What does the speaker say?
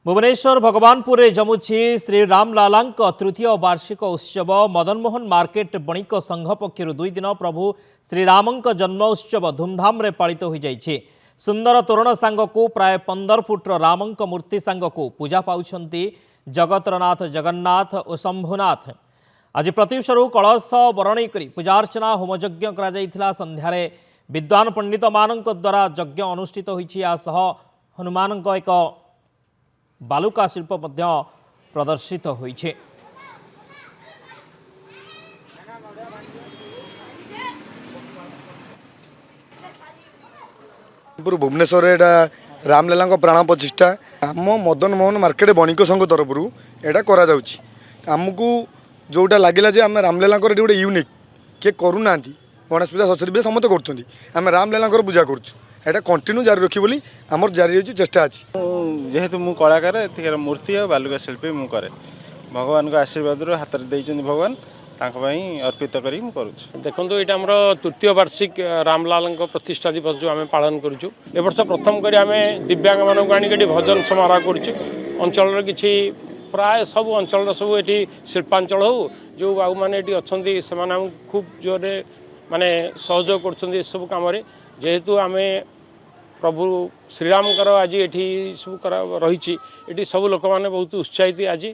भुवनेश्वर भगवानपुर जमुछि श्री रामलाला तृतीय वार्षिक उत्सव मदनमोहन मार्केट बणिक संघ पक्षर 2 दिन प्रभु श्रीराम जन्म उत्सव धूमधाम रे पालित हो जाइछे। सुंदर तोरण सांगकू प्राय 15 फुट्र राम मूर्ति सांगकू पूजा पाउछंती जगतरनाथ जगन्नाथ और शंभुनाथ। आज प्रत्युषरू कलश बरणी करी पूजार्चना होमयज्ञ करा जाइथिला। संध्यारे विद्वान पंडित मानक द्वारा यज्ञ अनुष्ठित होइछि। आ सह हनुमान एक बालुका शिल्प मध्य प्रदर्शित होइछे। भुवनेश्वर रामलीला प्राण प्रतिष्ठा आम मदन मोहन मार्केट बणिक संघ तरफ यहाँ करमको जोटा लगे आम रामलीला गोटे यूनिक किए करूना गणेश पूजा सरस्वती पूजा समस्त करें रामलीला पूजा करा कंटिन्यू जारी रखी बोली आमर जारी रही चेष्टा अच्छी। जेहेतु मु कलाकार एथिकार मूर्ति और बालुका शिल्पी मु करे भगवान को आशीर्वाद हाथ में भगवान अर्पित करी देखो ये आम तृतीय वार्षिक रामलाल प्रतिष्ठा दिवस जो आम पालन करुँ वर्ष प्रथम कर आम दिव्यांग मानक आनिक भजन समारोह करचल कि प्राय सब अंचल सब ये शिल्पांचल हो जो बाबू मैंने अच्छा से खूब जोरे माने सहयोग कर सब कम जेहेतु आम प्रभु श्रीराम आज ये सब रही सब लोक मैंने बहुत उत्साहित आज